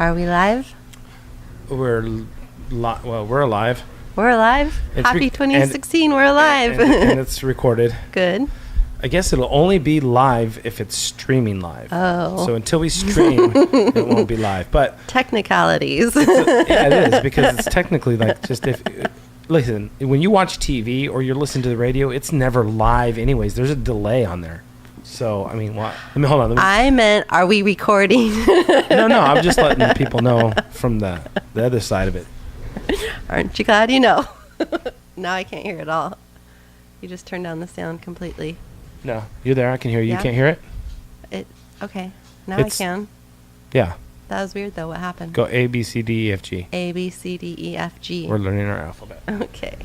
Are we live? We're alive. We're alive. Happy 2016. We're alive. And it's recorded. Good. I guess it'll only be live if it's streaming live. Oh. So until we stream, it won't be live. But technicalities. Yeah, it is, because it's technically like just if... Listen, when you watch TV or you're listening to the radio, it's never live anyways. There's a delay on there. So, I mean, what? Let me hold on. I meant, are we recording? No, I'm just letting people know from the other side of it. Aren't you glad you know? Now I can't hear it all. You just turned down the sound completely. No, you're there. I can hear you. Yeah. You can't hear it? Okay. Now I can. Yeah. That was weird, though. What happened? Go A, B, C, D, E, F, G. A, B, C, D, E, F, G. We're learning our alphabet. Okay.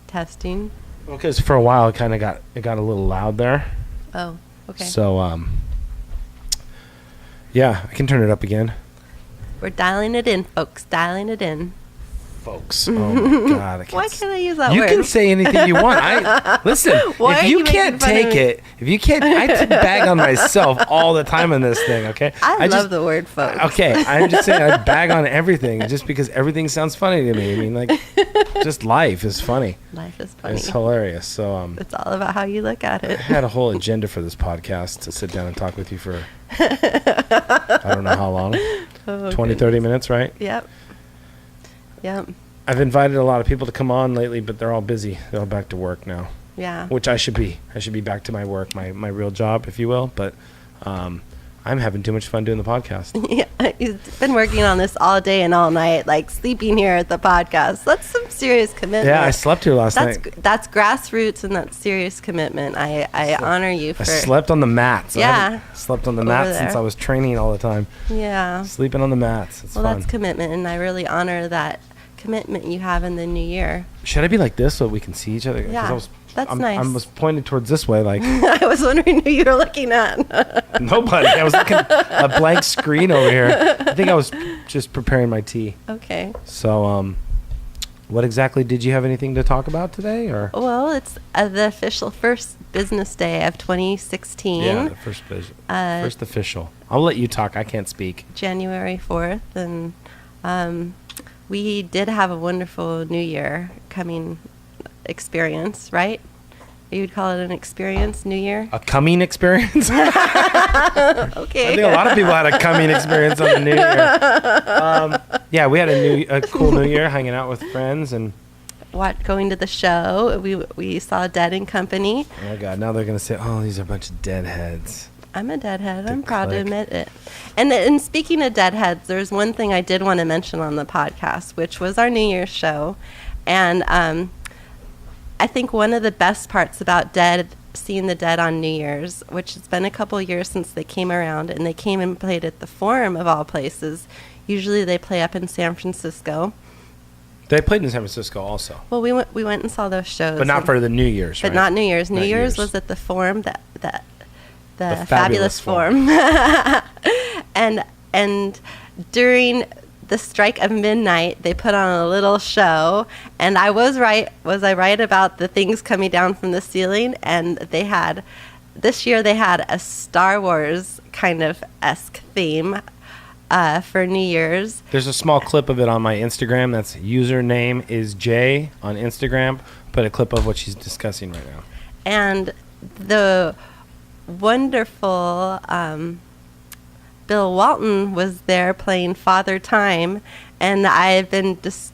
Testing. Well, because for a while it got a little loud there. Oh, okay. So, yeah, I can turn it up again. We're dialing it in, folks. Dialing it in. Folks. Oh, my God. Why can't I use that you word? You can say anything you want. Listen, if you can't take it, I bag on myself all the time on this thing, okay? I love the word folks. Okay, I'm just saying I bag on everything just because everything sounds funny to me. I mean, like, just life is funny. Life is funny. It's hilarious. So, it's all about how you look at it. I had a whole agenda for this podcast to sit down and talk with you for, I don't know how long. 20, 30 minutes, right? Yep. I've invited a lot of people to come on lately, but they're all busy. They're all back to work now. Yeah. Which I should be. I should be back to my work, my real job, if you will. But I'm having too much fun doing the podcast. Yeah, he's been working on this all day and all night, like sleeping here at the podcast. That's some serious commitment. Yeah, I slept here last night. That's grassroots and that's serious commitment. I honor you for... I slept on the mats. Yeah. I slept on the mats since I was training all the time. Yeah. Sleeping on the mats. It's fun. That's commitment, and I really honor that commitment you have in the new year. Should I be like this so we can see each other? Yeah, that's nice. I was pointed towards this way, like... I was wondering who you were looking at. Nobody. I was looking at a blank screen over here. I think I was just preparing my tea. Okay. So, what exactly did you have anything to talk about today, or? Well, it's the official first business day of 2016. Yeah, the first official. I'll let you talk. I can't speak. January 4th, and we did have a wonderful New Year coming experience, right? You would call it an experience, New Year? A coming experience? Okay. I think a lot of people had a coming experience on the New Year. Yeah, we had a cool New Year, hanging out with friends and going to the show. We saw Dead&Company. Oh my God! Now they're gonna say, "Oh, these are a bunch of deadheads." I'm a deadhead. I'm proud to admit it. And speaking of deadheads, there's one thing I did want to mention on the podcast, which was our New Year's show. And I think one of the best parts about seeing the Dead on New Year's, which it's been a couple years since they came around, and they came and played at the Forum of all places. Usually they play up in San Francisco. They played in San Francisco also. Well, we went and saw those shows. But not for the New Year's, right? But not New Year's. New Year's was at the Forum, the fabulous Forum. and during the strike of midnight, they put on a little show, and I was right about the things coming down from the ceiling? And this year they had a Star Wars kind of esque theme for New Year's. There's a small clip of it on my Instagram. That's username is Jay on Instagram. Put a clip of what she's discussing right now. And the wonderful Bill Walton was there playing Father Time, and I've been just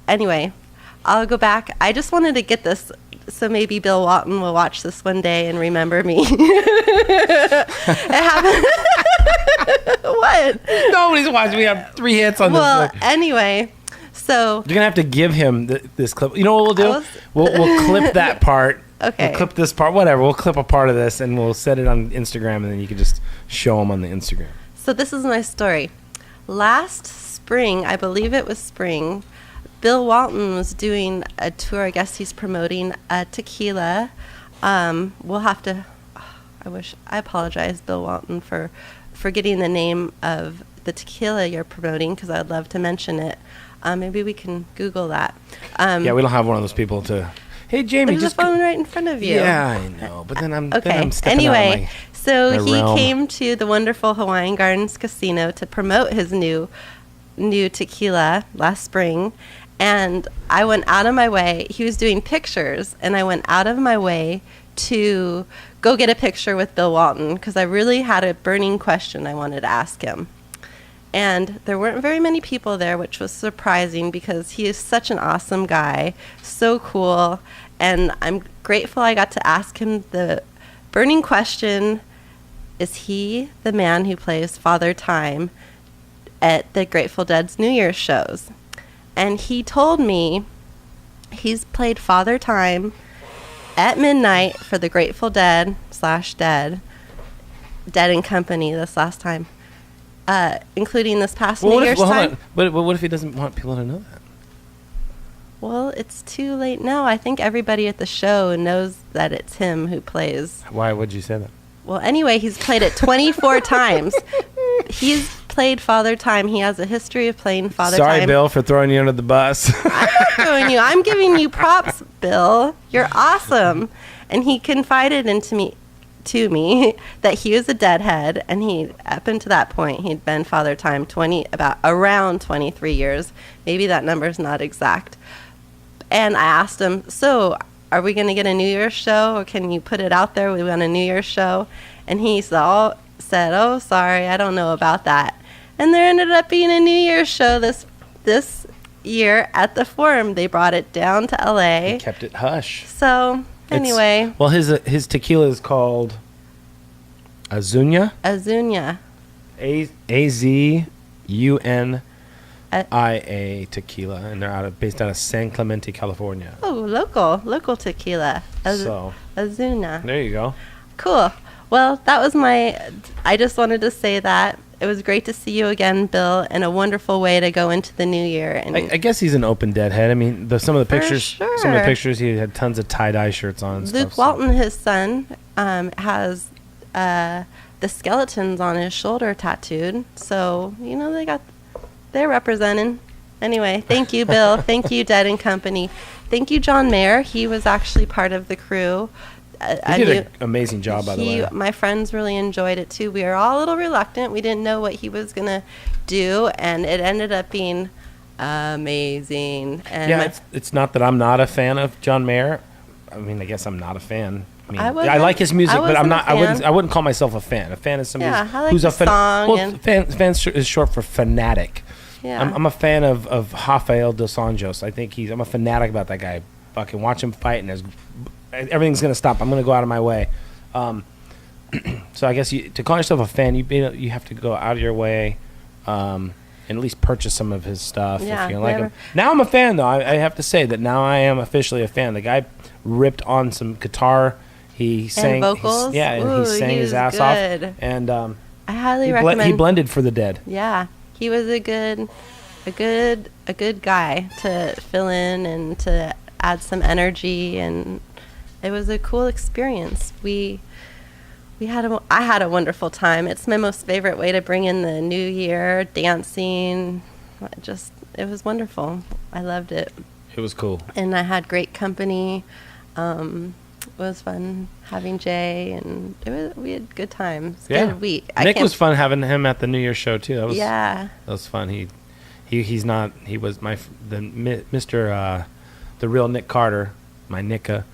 anyway, I'll go back. I just wanted to get this so maybe Bill Walton will watch this one day and remember me. It happened. What? Nobody's watching. We have 3 hits on this. Well, anyway, so you're gonna have to give him this clip. You know what we'll do? We'll clip that part. Okay. We'll clip this part. Whatever. We'll clip a part of this and we'll set it on Instagram, and then you can just show them on the Instagram. So this is my story. Last spring, I believe it was spring, Bill Walton was doing a tour. I guess he's promoting Tequila. We'll have to. I apologize, Bill Walton, for forgetting the name of the tequila you're promoting, because I'd love to mention it. Maybe we can Google that. Yeah, we don't have one of those people to. Hey, Jamie, there's just a phone right in front of you. Yeah, I know, but then I'm Okay. stepping out Anyway, of so my he realm. came to the wonderful Hawaiian Gardens Casino to promote his new tequila last spring, and I went out of my way. He was doing pictures, and I went out of my way to go get a picture with Bill Walton because I really had a burning question I wanted to ask him. And there weren't very many people there, which was surprising because he is such an awesome guy, so cool. And I'm grateful I got to ask him the burning question, is he the man who plays Father Time at the Grateful Dead's New Year's shows? And he told me he's played Father Time at midnight for the Grateful Dead / Dead and Company this last time. Including this past New Year's time. But what if he doesn't want people to know that? Well, it's too late now. I think everybody at the show knows that it's him who plays. Why would you say that? Well, anyway, he's played it 24 times. He's played Father Time. He has a history of playing Father Time. Sorry, Bill, for throwing you under the bus. I'm not throwing you. I'm giving you props, Bill. You're awesome. And he confided to me that he was a Deadhead, and he, up until that point, he'd been Father Time around 23 years. Maybe that number's not exact. And I asked him, so are we going to get a New Year's show, or can you put it out there? We want a New Year's show. And he said, oh, sorry, I don't know about that. And there ended up being a New Year's show this year at the Forum. They brought it down to LA. He kept it hush. So anyway. Well, his tequila is called Azuña. Azuña. AZUNIA tequila, and they're based out of San Clemente, California. Oh, local tequila. Azuña. There you go. Cool. Well, that was I just wanted to say that. It was great to see you again, Bill, and a wonderful way to go into the new year. And I guess he's an open deadhead. I mean, some of the pictures, he had tons of tie-dye shirts on and stuff. Luke Walton, his son, has the skeletons on his shoulder tattooed. So, they're representing. Anyway, thank you, Bill. Thank you, Dead and Company. Thank you, John Mayer. He was actually part of the crew. He did an amazing job, by the way. My friends really enjoyed it, too. We were all a little reluctant. We didn't know what he was going to do, and it ended up being amazing. And it's not that I'm not a fan of John Mayer. I mean, I guess I'm not a fan. I mean, I like his music, but I'm not. I wouldn't call myself a fan. A fan is somebody who's a fan. Well, fan is short for fanatic. Yeah. I'm a fan of Rafael dos Anjos. I think I'm a fanatic about that guy. Fucking watch him fight, and everything's gonna stop. I'm gonna go out of my way. So I guess to call yourself a fan, you have to go out of your way, and at least purchase some of his stuff if you like him. Now I'm a fan, though. I have to say that now I am officially a fan. The guy ripped on some guitar. He sang vocals. He sang his ass off. And I highly recommend. He blended for the Dead. Yeah, he was a good guy to fill in and to add some energy, and it was a cool experience. I had a wonderful time. It's my most favorite way to bring in the new year, dancing. It was wonderful. I loved it. It was cool. And I had great company. It was fun having Jay, and we had good times. Good week. Nick was fun having him at the New Year's show too. That was fun. He was the real Nick Carter, my Nicka.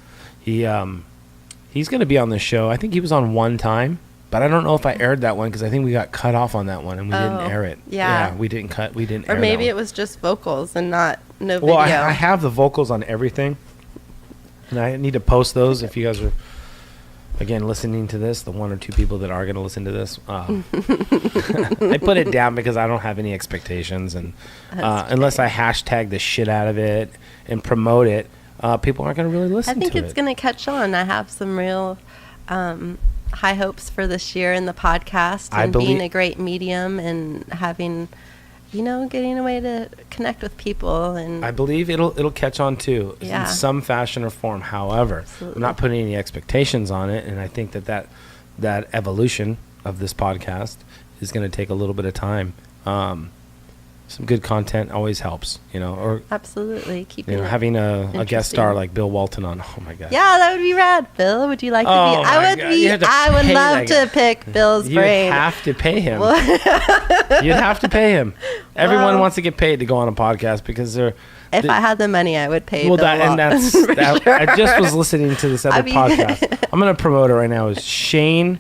He's going to be on the show. I think he was on one time, but I don't know if I aired that one because I think we got cut off on that one and we didn't air it. Yeah, we didn't cut. We didn't. Or air maybe that it was just vocals and no video. Well, I have the vocals on everything, and I need to post those. If you guys are again listening to this, the one or two people that are going to listen to this, I put it down because I don't have any expectations, and unless I hashtag the shit out of it and promote it. People aren't going to really listen to it. I think it's going to catch on. I have some real high hopes for this year in the podcast and being a great medium and having, getting a way to connect with people. And I believe it'll catch on too in some fashion or form. However, I'm not putting any expectations on it, and I think that evolution of this podcast is going to take a little bit of time. some good content always helps, or Absolutely. Keeping having a guest star like Bill Walton on. Oh my God. Yeah, that would be rad. Bill, would you like to be? I would love to pick Bill's brain. You have to pay him. You'd have to pay him. Everyone wants to get paid to go on a podcast because they're. If I had the money, I would pay. Well, Bill sure. I just was listening to this other podcast. I'm going to promote it right now. It's Shane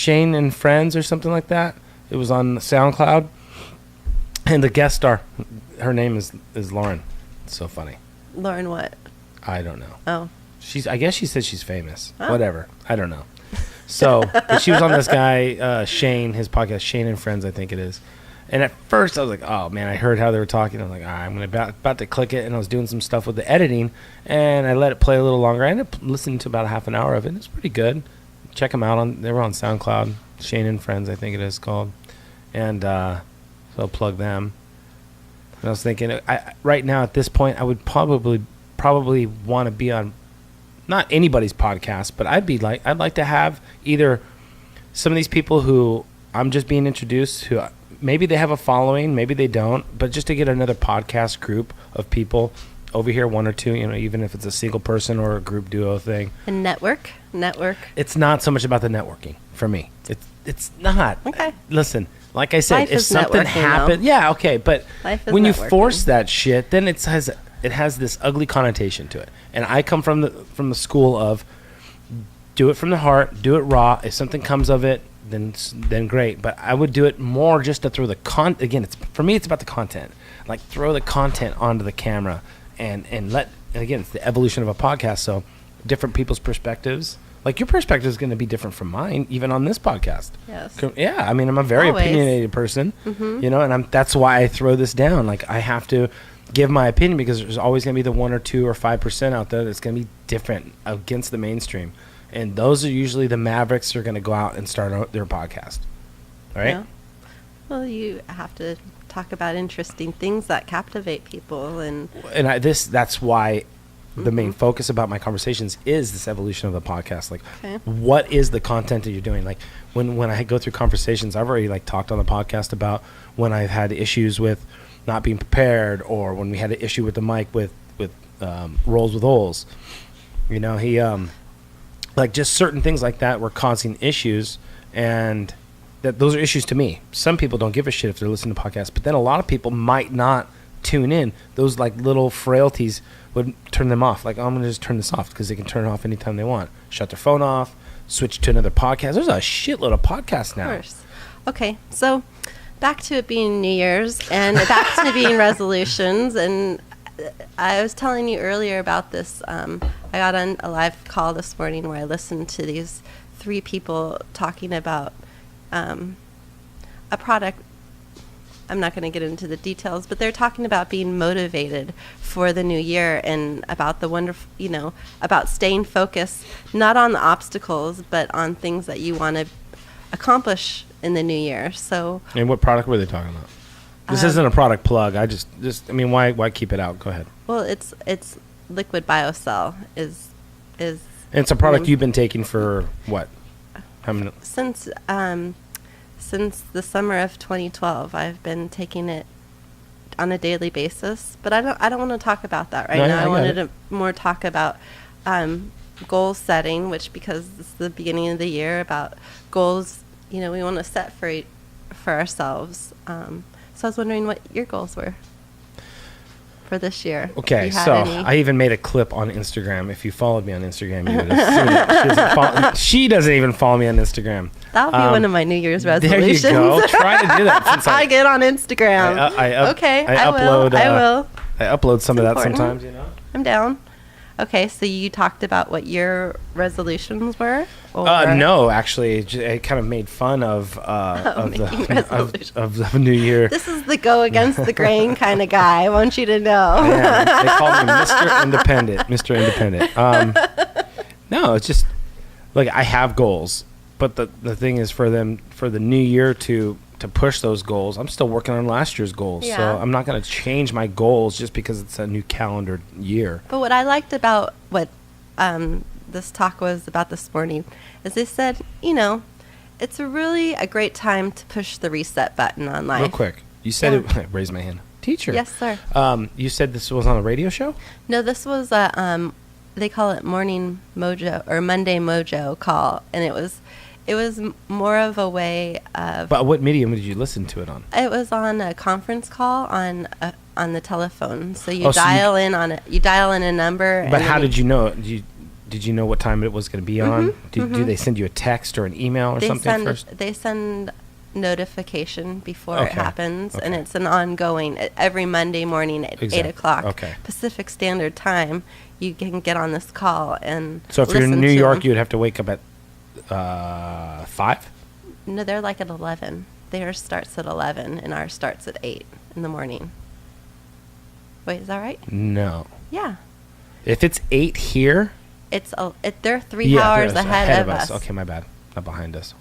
and Friends or something like that. It was on SoundCloud. And the guest star, her name is Lauren. It's so funny. Lauren what? I don't know. Oh. I guess she said she's famous. Oh. Whatever. I don't know. So she was on this guy, Shane, his podcast, Shane and Friends, I think it is. And at first I was like, oh man, I heard how they were talking. I was like, all right, I'm about to click it. And I was doing some stuff with the editing and I let it play a little longer. I ended up listening to about a half an hour of it. It's pretty good. Check them out. They were on SoundCloud. Shane and Friends, I think it is called. And, so I'll plug them. And I was thinking, right now at this point, I would probably want to be on, not anybody's podcast, but I'd like to have either some of these people who I'm just being introduced, who maybe they have a following, maybe they don't, but just to get another podcast group of people over here, one or two, even if it's a single person or a group duo thing. And network. It's not so much about the networking for me. It's not. Okay. Listen. Like I said, if something happened, yeah, okay, but when you force that shit, then it has this ugly connotation to it. And I come from the school of do it from the heart, do it raw. If something comes of it, then great. But I would do it more just to throw for me, it's about the content. Like throw the content onto the camera and it's the evolution of a podcast. So different people's perspectives. Like your perspective is going to be different from mine, even on this podcast. Yes. Yeah, I mean, I'm a very opinionated person, and that's why I throw this down. Like I have to give my opinion because there's always going to be the 1 or 2 or 5% out there that's going to be different against the mainstream, and those are usually the mavericks who are going to go out and start their podcast. All right. Yeah. Well, you have to talk about interesting things that captivate people, and that's why. The main focus about my conversations is this evolution of the podcast. Like, what is the content that you're doing? Like, when I go through conversations, I've already talked on the podcast about when I've had issues with not being prepared, or when we had an issue with the mic with Rolls with Oles. He just certain things like that were causing issues, and that those are issues to me. Some people don't give a shit if they're listening to podcasts, but then a lot of people might not tune in. Those little frailties would turn them off. I'm going to just turn this off because they can turn it off anytime they want. Shut their phone off, switch to another podcast. There's a shitload of podcasts now. Of course. Okay, so back to it being New Year's and back to being resolutions. And I was telling you earlier about this. I got on a live call this morning where I listened to these 3 people talking about a product. I'm not going to get into the details, but they're talking about being motivated for the new year and about the wonderful, about staying focused, not on the obstacles, but on things that you want to accomplish in the new year. So. And what product were they talking about? This isn't a product plug. I why keep it out? Go ahead. Well, it's Liquid BioCell is. And it's a product you've been taking for what? How many? Since the summer of 2012, I've been taking it on a daily basis. But I don't want to talk about that now. I wanted to more talk about goal setting, which because it's the beginning of the year, about goals. We want to set for ourselves. So I was wondering what your goals were for this year. Okay, so I even made a clip on Instagram. If you followed me on Instagram, you would have seen it. She doesn't even follow me on Instagram. That'll be one of my New Year's resolutions. There you go. Try to do that. Since I get on Instagram. I will. I upload some of that sometimes. I'm down. Okay, so you talked about what your resolutions were? No, actually, I kind of made fun of the new year. This is the go against the grain kind of guy. I want you to know. They call me Mr. Independent. Mr. Independent. No, it's just I have goals, but the thing is for the new year to push those goals. I'm still working on last year's goals, so I'm not going to change my goals just because it's a new calendar year. But what I liked about what this talk was about this morning is they said, it's really a great time to push the reset button on life. Real quick, you said it. Raise my hand. teacher. Yes, sir. You said this was on a radio show? No, this was they call it Morning Mojo or Monday Mojo call, and it was more of a way of. But what medium did you listen to it on? It was on a conference call on the telephone. So you dial in a number. But how did you know it? Did you know what time it was going to be on? Do they send you a text or an email or something first? They send notification before it happens, and it's an ongoing every Monday morning at 8 o'clock Pacific Standard Time. You can get on this call and so if you're in New York, you would have to wake up at 5? No, they're like at 11. Theirs starts at 11, and ours starts at 8 in the morning. Wait, is that right? No. Yeah. If it's 8 here, they're 3 hours ahead of us. Okay, my bad. Not behind us.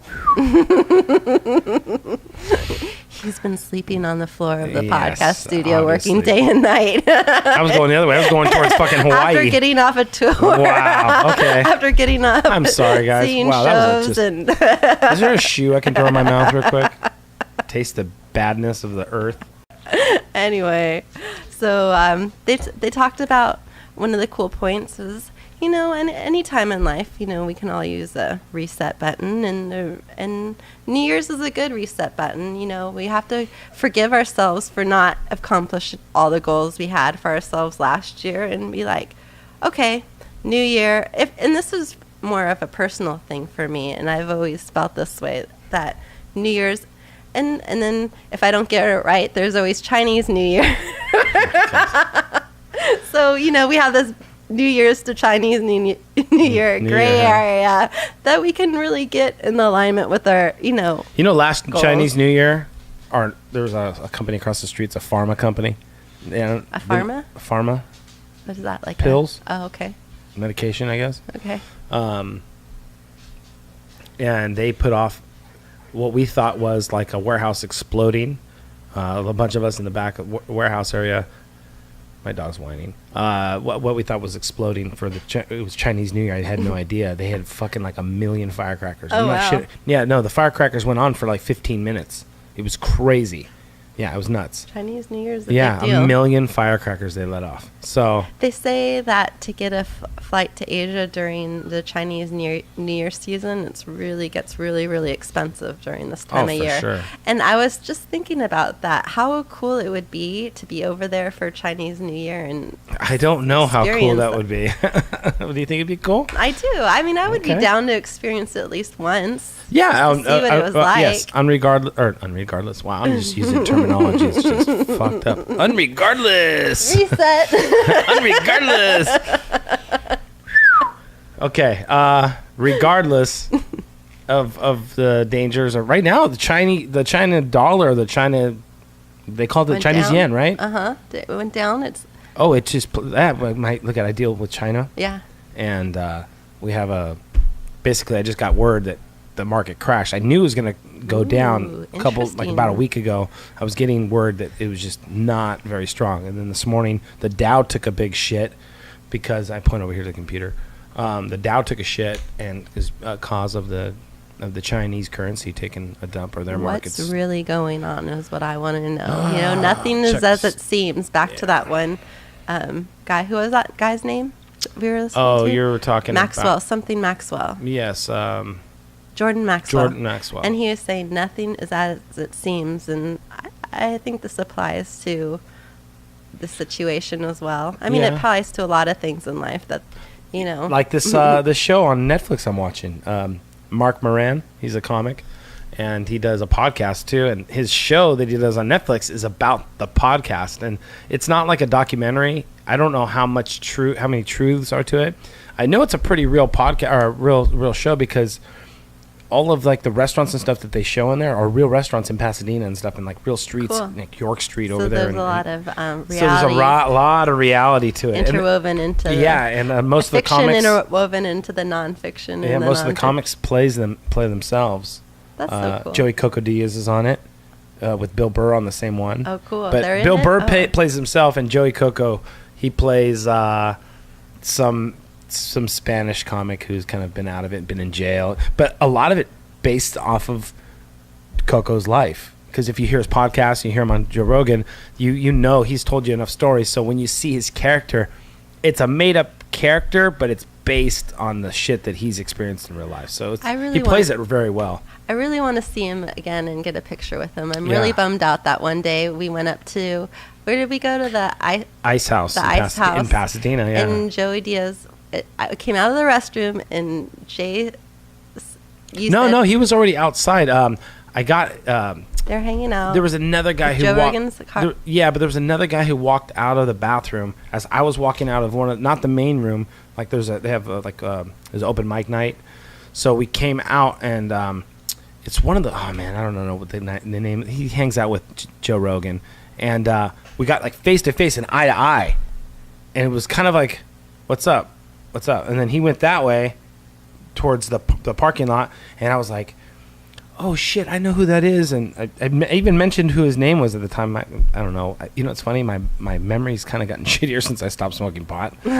He's been sleeping on the floor of the podcast studio, obviously. working day and night. I was going the other way. I was going towards fucking Hawaii. After getting off a tour. Wow. Okay. After getting up. I'm sorry, guys. Seeing Wow, shows that was just. Is there a shoe I can throw in my mouth real quick? Taste the badness of the earth. Anyway, so they talked about one of the cool points is, any time in life, we can all use a reset button, and New Year's is a good reset button. We have to forgive ourselves for not accomplishing all the goals we had for ourselves last year, and be like, okay, New Year. And this is more of a personal thing for me, and I've always felt this way, that New Year's, and then if I don't get it right, there's always Chinese New Year. So, we have this New Year's to Chinese New Year gray area that we can really get in alignment with our, last goals. Chinese New Year, there was a company across the street. It's a pharma company. A pharma? Pharma. What is that, like? Pills. Oh, okay. Medication, I guess. Okay. And they put off what we thought was like a warehouse exploding. A bunch of us in the back of warehouse area. My dog's whining. What we thought was exploding for it was Chinese New Year. I had no idea. They had fucking like 1 million firecrackers. Oh, wow. Yeah, no, the firecrackers went on for like 15 minutes. It was crazy. Yeah, it was nuts. Chinese New Year's a big deal. 1 million firecrackers they let off. So they say that to get a flight to Asia during the Chinese New Year season, gets really, really expensive during this time of year. Sure. And I was just thinking about that. How cool it would be to be over there for Chinese New Year, and I don't know how cool that would be. Do you think it'd be cool? I do. I mean, I would be down to experience it at least once. Yeah, to see what it was like. Yes, unregardless. Wow, I'm just using terminology. It's just fucked up. Unregardless. Reset. Unregardless. Okay. Regardless of the dangers of right now, the China dollar, they call it the Chinese yen, right? It went down. It just I deal with China. Yeah. And we have basically I just got word that the market crashed. I knew it was going to go down about a week ago. I was getting word that it was just not very strong. And then this morning, the Dow took a big shit because I point over here to the computer. The Dow took a shit and is a cause of the Chinese currency taking a dump or their markets. What's really going on is what I want to know. Nothing is as it seems. Back to that one guy. Who was that guy's name? We were listening to? You were talking Maxwell. about Something Maxwell. Yes. Jordan Maxwell. And he was saying nothing is as it seems, and I think this applies to the situation as well. I mean, it applies to a lot of things in life that, like this this show on Netflix I'm watching. Marc Maron, he's a comic, and he does a podcast too. And his show that he does on Netflix is about the podcast, and it's not like a documentary. I don't know how many truths are to it. I know it's a pretty real podcast or real show because all of like the restaurants and stuff that they show in there are real restaurants in Pasadena and stuff, and like real streets, like York Street over there. There's a lot of reality. So there's a lot of reality to it, interwoven into most of the comics interwoven into the nonfiction. Yeah, most of the comics play themselves. That's so cool. Joey Coco Diaz is on it with Bill Burr on the same one. Oh, cool. But Bill Burr plays himself, and Joey Coco he plays some Spanish comic who's kind of been out of it, been in jail, but a lot of it based off of Coco's life because if you hear his podcast, you hear him on Joe Rogan, you know he's told you enough stories. So when you see his character, it's a made up character, but it's based on the shit that he's experienced in real life. So he plays it very well. I really want to see him again and get a picture with him. I'm really bummed out that one day we went up to, where did we go to? The Ice House. The Ice House. In Pasadena, yeah. And Joey Diaz, I came out of the restroom and Jay... No, he was already outside. They're hanging out. There was another guy who Joe walked. Rogan's car. But there was another guy who walked out of the bathroom as I was walking out of not the main room. Like there's an open mic night, so we came out and it's one of the I don't know what the name. He hangs out with Joe Rogan, and we got like face to face and eye to eye, and it was kind of like, what's up, and then he went that way towards the parking lot, and I was like, oh shit, I know who that is. And I even mentioned who his name was at the time. I don't know. It's funny, my memory's kind of gotten shittier since I stopped smoking pot. You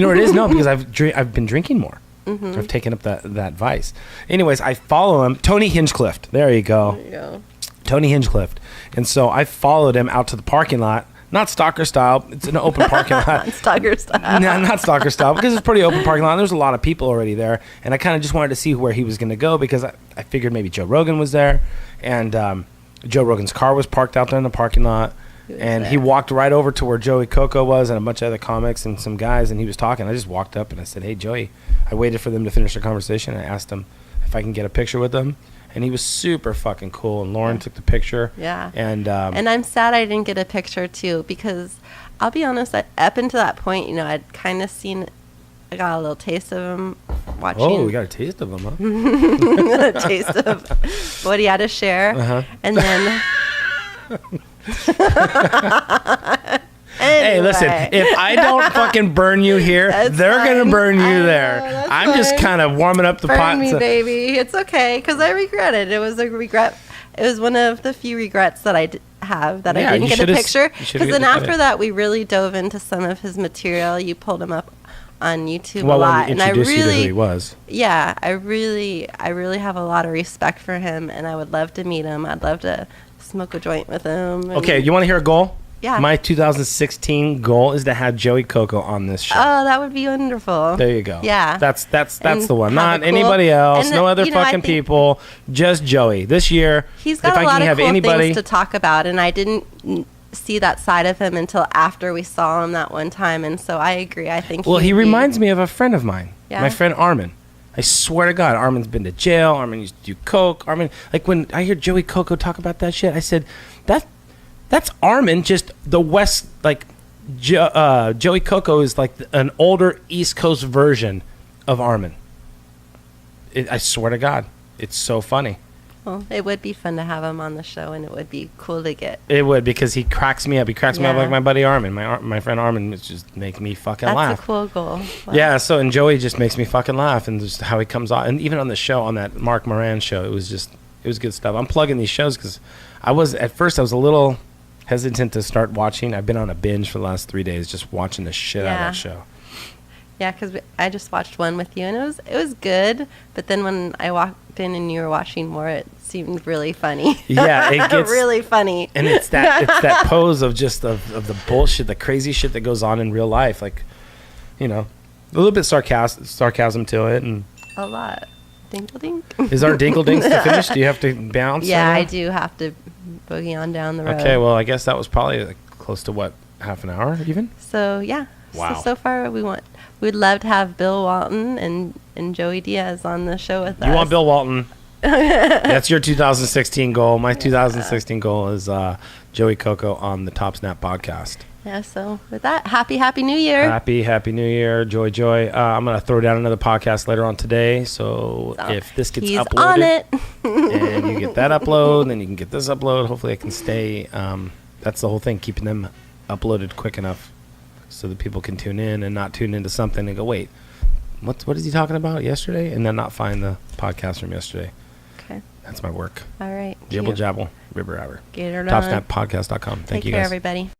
know what it is? No, because I've been drinking more. Mm-hmm. I've taken up that vice. Anyways, I follow him. Tony Hinchcliffe. There you go. There you go. Tony Hinchcliffe. And so I followed him out to the parking lot. Not stalker style. It's an open parking lot. Stalker style. No, not stalker style, because it's a pretty open parking lot. And there's a lot of people already there. And I kind of just wanted to see where he was going to go, because I figured maybe Joe Rogan was there. And Joe Rogan's car was parked out there in the parking lot. He walked right over to where Joey Coco was and a bunch of other comics and some guys. And he was talking. I just walked up and I said, hey, Joey. I waited for them to finish their conversation. I asked him if I can get a picture with them. And he was super fucking cool. And Lauren took the picture. Yeah. And I'm sad I didn't get a picture, too, because I'll be honest, up until that point, I'd kind of I got a little taste of him watching. Oh, we got a taste of him, huh? A taste of what he had to share. Uh-huh. And then... Anyway. Hey, listen, if I don't fucking burn you here, they're going to burn you there. I'm just kind of warming up the pot. Burn me, baby. It's okay, because I regret it. It was a regret. It was one of the few regrets that I have, that I didn't get a picture. Because then after that, we really dove into some of his material. You pulled him up on YouTube a lot. And I really... you to who he was. Yeah, I really have a lot of respect for him, and I would love to meet him. I'd love to smoke a joint with him. Okay, you want to hear a goal? Yeah. My 2016 goal is to have Joey Coco on this show. Oh, that would be wonderful. There you go. Yeah. That's the one. Not anybody else. No other fucking people. Just Joey. This year, he's got a lot of cool things to talk about, and I didn't see that side of him until after we saw him that one time, and so I agree. I think he reminds me of a friend of mine. Yeah. My friend Armin. I swear to God, Armin's been to jail. Armin used to do coke. Armin, like when I hear Joey Coco talk about that shit, I said, that's Armin, just the West, like Joey Coco is like an older East Coast version of Armin. I swear to God, it's so funny. Well, it would be fun to have him on the show, and it would be cool to get. It would, because he cracks me up. He cracks me up like my buddy Armin. My friend Armin just makes me fucking laugh. That's a cool goal. Wow. Yeah, and Joey just makes me fucking laugh, and just how he comes on. And even on the show, on that Marc Maron show, it was good stuff. I'm plugging these shows because at first I was a little hesitant to start watching. I've been on a binge for the last 3 days just watching the shit out of that show. Yeah, because I just watched one with you, and it was good. But then when I walked in and you were watching more, it seemed really funny. Yeah, it gets really funny. And it's that pose of just of the bullshit, the crazy shit that goes on in real life. Like, a little bit sarcasm to it, and a lot. Dinkle dink. Is our dinkle dinks to finish? Do you have to bounce? Yeah, I do have to boogie on down the road. Okay, well, I guess that was probably close to what, half an hour even? So yeah. Wow. So far we'd love to have Bill Walton and Joey Diaz on the show with us. You want Bill Walton? That's your 2016 goal. My 2016 goal is Joey Coco on the Topsnap podcast. Yeah, so with that, happy New Year. Happy New Year. Joy. I'm going to throw down another podcast later on today. So if this gets uploaded. On it. And you get that upload, then you can get this upload. Hopefully I can stay. That's the whole thing, keeping them uploaded quick enough so that people can tune in and not tune into something and go, wait, what is he talking about yesterday? And then not find the podcast from yesterday. Okay. That's my work. All right. Jibble jabble, ribber abber. Get her done. Topsnappodcast.com. Thank you guys. Take care, everybody.